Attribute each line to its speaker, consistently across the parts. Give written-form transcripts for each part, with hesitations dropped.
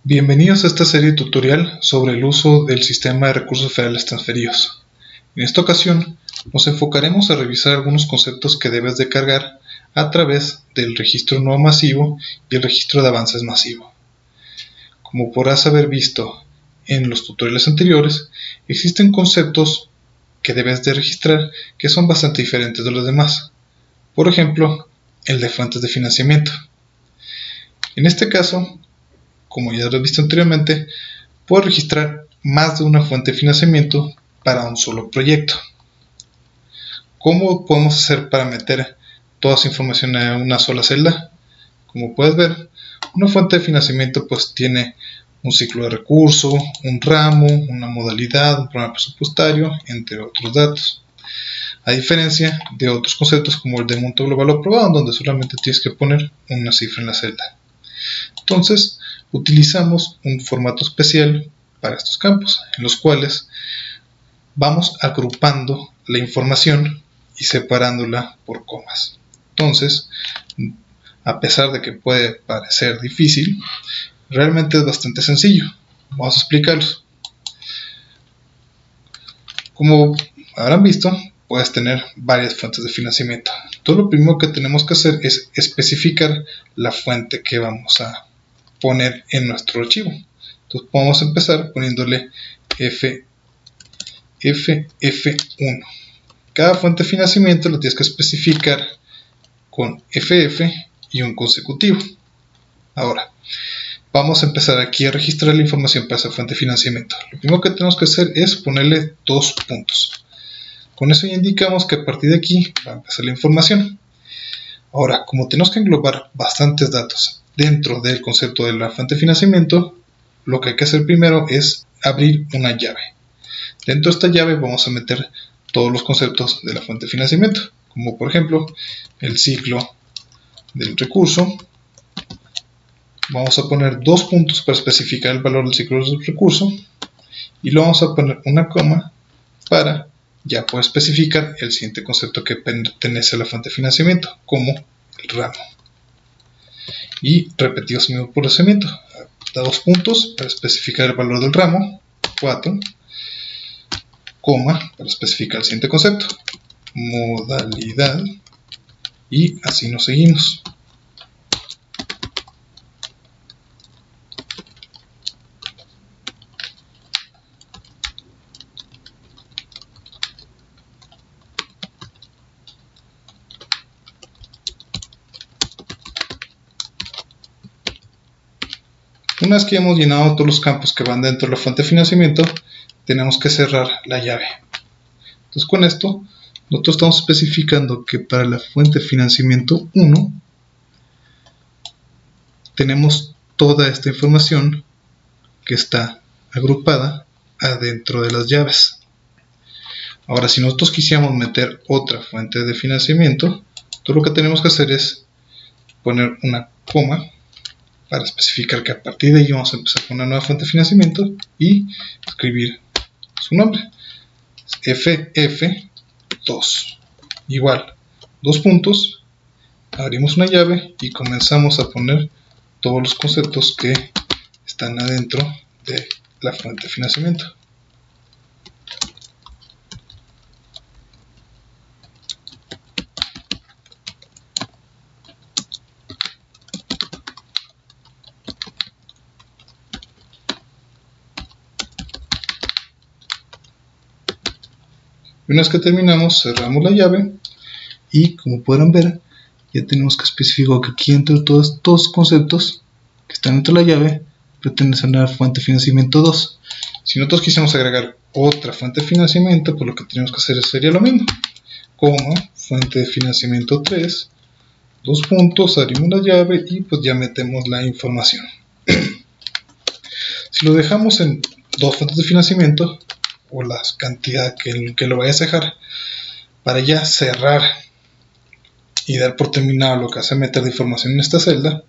Speaker 1: Bienvenidos a esta serie tutorial sobre el uso del sistema de recursos federales transferidos. En esta ocasión nos enfocaremos a revisar algunos conceptos que debes de cargar a través del registro nuevo masivo y el registro de avances masivo. Como podrás haber visto en los tutoriales anteriores, existen conceptos que debes de registrar que son bastante diferentes de los demás. Por ejemplo, el de fuentes de financiamiento. En este caso, como ya lo he visto anteriormente, puedo registrar más de una fuente de financiamiento para un solo proyecto. ¿Cómo podemos hacer para meter toda esa información en una sola celda? Como puedes ver, una fuente de financiamiento pues tiene un ciclo de recurso, un ramo, una modalidad, un programa presupuestario, entre otros datos. A diferencia de otros conceptos como el de monto global aprobado, donde solamente tienes que poner una cifra en la celda. Entonces, utilizamos un formato especial para estos campos, en los cuales vamos agrupando la información y separándola por comas. Entonces, a pesar de que puede parecer difícil, realmente es bastante sencillo. Vamos a explicarlos. Como habrán visto, puedes tener varias fuentes de financiamiento. Todo lo primero que tenemos que hacer es especificar la fuente que vamos a poner en nuestro archivo. Entonces podemos empezar poniéndole FF1. Cada fuente de financiamiento lo tienes que especificar con FF y un consecutivo. Ahora, vamos a empezar aquí a registrar la información para esa fuente de financiamiento. Lo primero que tenemos que hacer es ponerle 2 puntos. Con eso ya indicamos que a partir de aquí va a empezar la información. Ahora, como tenemos que englobar bastantes datos dentro del concepto de la fuente de financiamiento, lo que hay que hacer primero es abrir una llave. Dentro de esta llave vamos a meter todos los conceptos de la fuente de financiamiento, como por ejemplo el ciclo del recurso. Vamos a poner 2 puntos para especificar el valor del ciclo del recurso y luego vamos a poner una coma para ya poder especificar el siguiente concepto que pertenece a la fuente de financiamiento, como el ramo. Y repetimos el mismo procedimiento. 2 puntos para especificar el valor del ramo, 4, coma para especificar el siguiente concepto, modalidad, y así nos seguimos. Una vez que hemos llenado todos los campos que van dentro de la fuente de financiamiento, tenemos que cerrar la llave. Entonces con esto, nosotros estamos especificando que para la fuente de financiamiento 1, tenemos toda esta información que está agrupada adentro de las llaves. Ahora, si nosotros quisiéramos meter otra fuente de financiamiento, todo lo que tenemos que hacer es poner una coma para especificar que a partir de ahí vamos a empezar con una nueva fuente de financiamiento y escribir su nombre. FF2 igual 2 puntos, abrimos una llave y comenzamos a poner todos los conceptos que están adentro de la fuente de financiamiento. Una vez que terminamos, cerramos la llave y como podrán ver, ya tenemos que especificar que aquí entre todos estos conceptos que están dentro de la llave pertenecen a la fuente de financiamiento 2. Si nosotros quisiéramos agregar otra fuente de financiamiento, pues lo que tenemos que hacer sería lo mismo, como fuente de financiamiento 3, 2 puntos, abrimos la llave y pues ya metemos la información. Si lo dejamos en 2 fuentes de financiamiento, o la cantidad que lo vayas a dejar, para ya cerrar y dar por terminado lo que hace meter de información en esta celda,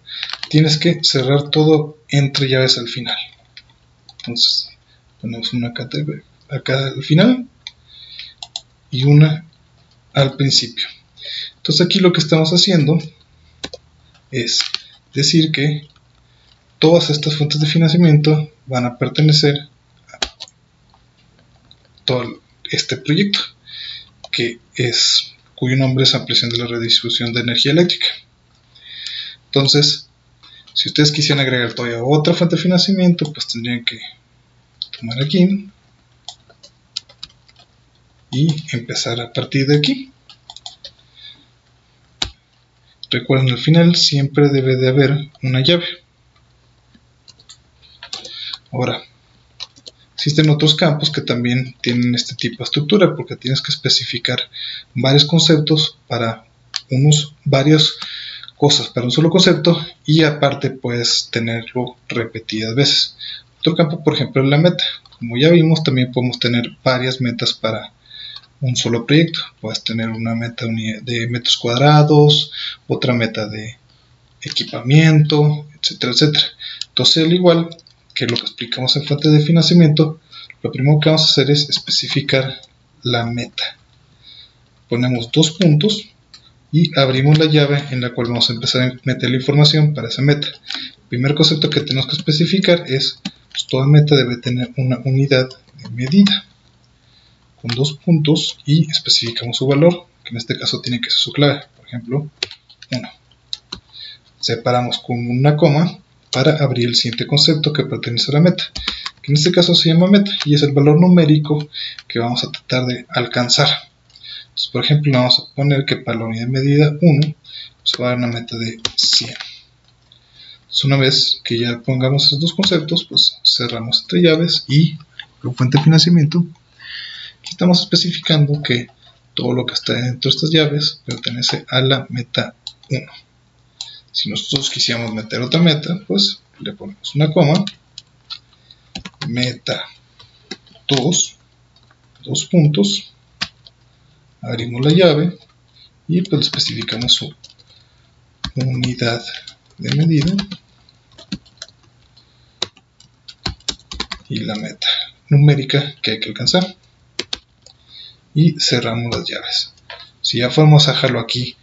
Speaker 1: tienes que cerrar todo entre llaves al final. Entonces ponemos una acá al final y una al principio. Entonces aquí lo que estamos haciendo es decir que todas estas fuentes de financiamiento van a pertenecer a todo este proyecto, cuyo nombre es ampliación de la redistribución de energía eléctrica. Entonces, si ustedes quisieran agregar todavía otra fuente de financiamiento, pues tendrían que tomar aquí y empezar a partir de aquí. Recuerden, al final siempre debe de haber una llave. Ahora, existen otros campos que también tienen este tipo de estructura, porque tienes que especificar varios conceptos para varias cosas para un solo concepto, y aparte puedes tenerlo repetidas veces. Otro campo, por ejemplo, es la meta. Como ya vimos, también podemos tener varias metas para un solo proyecto. Puedes tener una meta de metros cuadrados, otra meta de equipamiento, etcétera, etcétera. Entonces, al igual que lo que explicamos en fuente de financiamiento, lo primero que vamos a hacer es especificar la meta. Ponemos 2 puntos y abrimos la llave en la cual vamos a empezar a meter la información para esa meta. El primer concepto que tenemos que especificar es, pues, toda meta debe tener una unidad de medida, con 2 puntos, y especificamos su valor, que en este caso tiene que ser su clave, por ejemplo 1. Separamos con una coma para abrir el siguiente concepto que pertenece a la meta, que en este caso se llama meta, y es el valor numérico que vamos a tratar de alcanzar. Entonces, por ejemplo, vamos a poner que para la unidad de medida 1 pues va a dar una meta de 100. Entonces, una vez que ya pongamos esos dos conceptos, pues cerramos entre llaves, y con fuente de financiamiento aquí estamos especificando que todo lo que está dentro de estas llaves pertenece a la meta 1. Si nosotros quisiéramos meter otra meta, pues le ponemos una coma, meta 2, 2 puntos, abrimos la llave y pues especificamos su unidad de medida y la meta numérica que hay que alcanzar, y cerramos las llaves. Si ya fuéramos a dejarlo aquí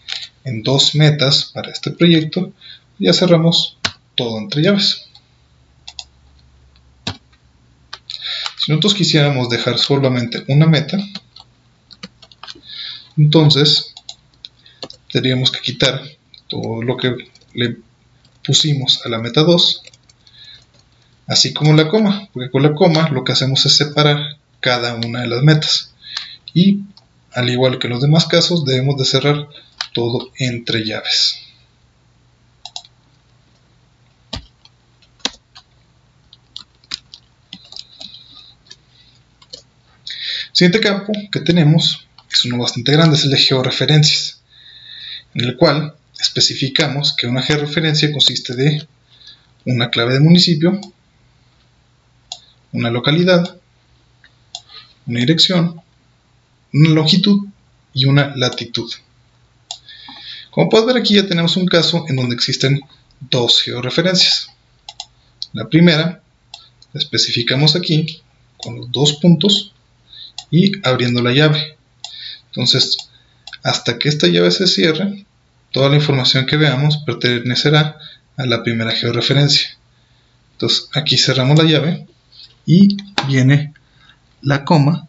Speaker 1: en 2 metas para este proyecto, ya cerramos todo entre llaves. Si nosotros quisiéramos dejar solamente una meta, entonces tendríamos que quitar todo lo que le pusimos a la meta 2, así como la coma, porque con la coma lo que hacemos es separar cada una de las metas, y al igual que en los demás casos debemos de cerrar todo entre llaves. El siguiente campo que tenemos es uno bastante grande, es el de georreferencias, en el cual especificamos que una georreferencia consiste de una clave de municipio, una localidad, una dirección, una longitud y una latitud. Como puedes ver, aquí ya tenemos un caso en donde existen 2 georreferencias. La primera la especificamos aquí con los 2 puntos y abriendo la llave. Entonces, hasta que esta llave se cierre, toda la información que veamos pertenecerá a la primera georreferencia. Entonces, aquí cerramos la llave y viene la coma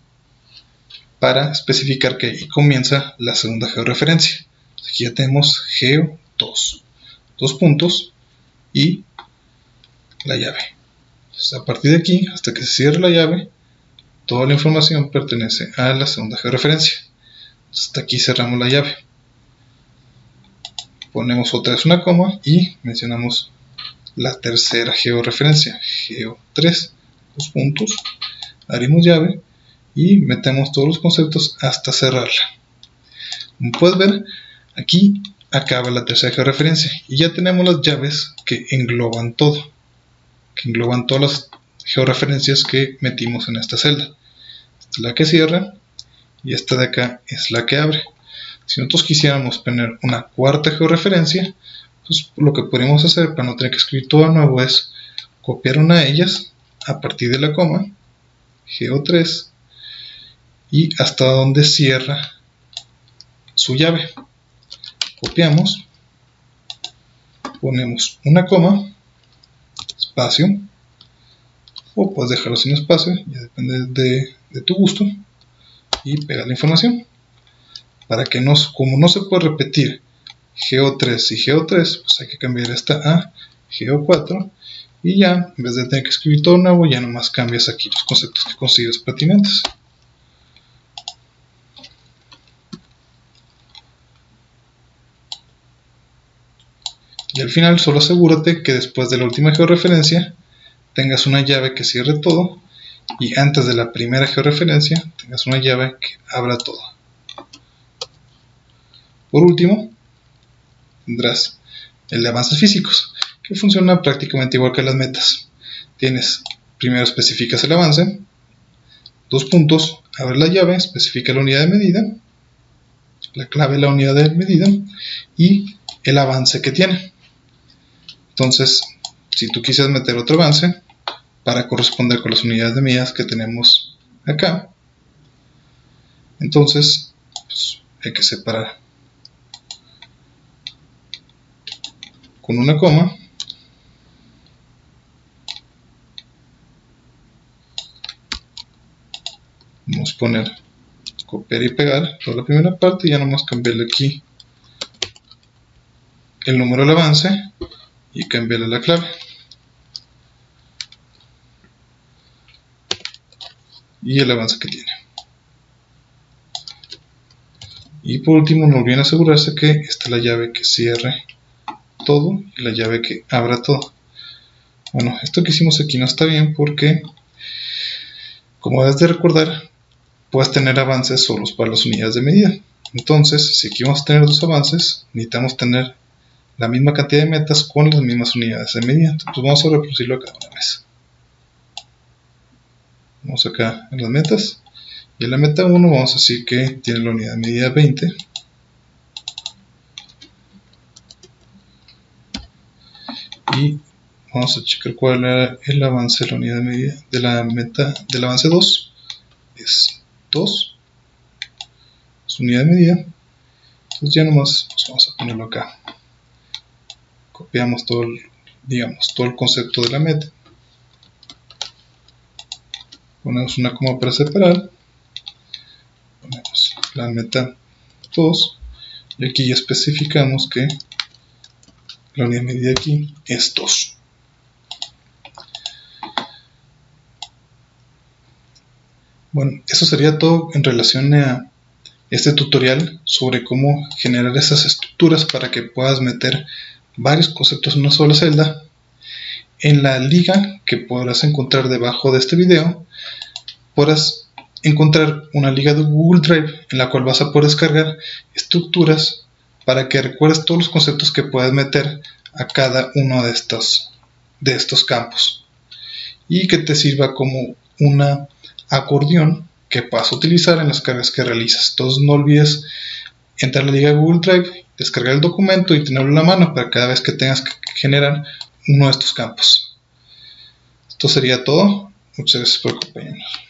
Speaker 1: para especificar que ahí comienza la segunda georreferencia. Aquí ya tenemos geo 2, 2 puntos y la llave. Entonces, a partir de aquí, hasta que se cierre la llave, toda la información pertenece a la segunda georreferencia. Hasta aquí cerramos la llave. Ponemos otra vez una coma y mencionamos la tercera georreferencia, geo 3, 2 puntos, abrimos llave y metemos todos los conceptos hasta cerrarla. Como puedes ver, aquí acaba la tercera georreferencia y ya tenemos las llaves que engloban todo, que engloban todas las georreferencias que metimos en esta celda. Esta es la que cierra y esta de acá es la que abre. Si nosotros quisiéramos poner una cuarta georreferencia, pues lo que podríamos hacer para no tener que escribir todo de nuevo es copiar una de ellas a partir de la coma, geo 3, y hasta donde cierra su llave. Copiamos ponemos una coma, espacio, o puedes dejarlo sin espacio, ya depende de tu gusto, y pegar la información. Para que como no se puede repetir GO3 y GO3, pues hay que cambiar esta a GO4, y ya, en vez de tener que escribir todo nuevo, ya nomás cambias aquí los conceptos que consideres pertinentes. Y al final solo asegúrate que después de la última georreferencia tengas una llave que cierre todo, y antes de la primera georreferencia tengas una llave que abra todo. Por último, tendrás el de avances físicos, que funciona prácticamente igual que las metas. Primero especificas el avance, dos puntos, abre la llave, especifica la unidad de medida, la clave de la unidad de medida y el avance que tiene. Entonces, si tú quisieras meter otro avance para corresponder con las unidades de medidas que tenemos acá, entonces pues, hay que separar con una coma, vamos a poner copiar y pegar toda la primera parte, y ya nomás cambiarle aquí el número del avance y cambiarle la clave. Y el avance que tiene. Y por último, no olviden asegurarse que esta es la llave que cierre todo y la llave que abra todo. Bueno, esto que hicimos aquí no está bien porque, como debes de recordar, puedes tener avances solos para las unidades de medida. Entonces, si aquí vamos a tener dos avances, necesitamos tener la misma cantidad de metas con las mismas unidades de medida. Entonces vamos a reproducirlo cada una vez. Vamos acá en las metas, y en la meta 1 vamos a decir que tiene la unidad de medida 20, y vamos a checar cuál era el avance de la unidad de medida de la meta del avance 2. Es 2, es unidad de medida. Entonces ya nomás pues vamos a ponerlo acá, copiamos todo el concepto de la meta, ponemos una coma para separar, ponemos la meta 2, y aquí ya especificamos que la unidad de medida aquí es 2. Bueno, eso sería todo en relación a este tutorial sobre cómo generar esas estructuras para que puedas meter varios conceptos en una sola celda. En la liga que podrás encontrar debajo de este video, podrás encontrar una liga de Google Drive en la cual vas a poder descargar estructuras para que recuerdes todos los conceptos que puedes meter a cada uno de estos campos, y que te sirva como una acordeón que vas a utilizar en las cargas que realizas. Entonces no olvides entrar a la liga de Google Drive, descargar el documento y tenerlo en la mano para cada vez que tengas que generar uno de estos campos. Esto sería todo. Muchas gracias por acompañarnos.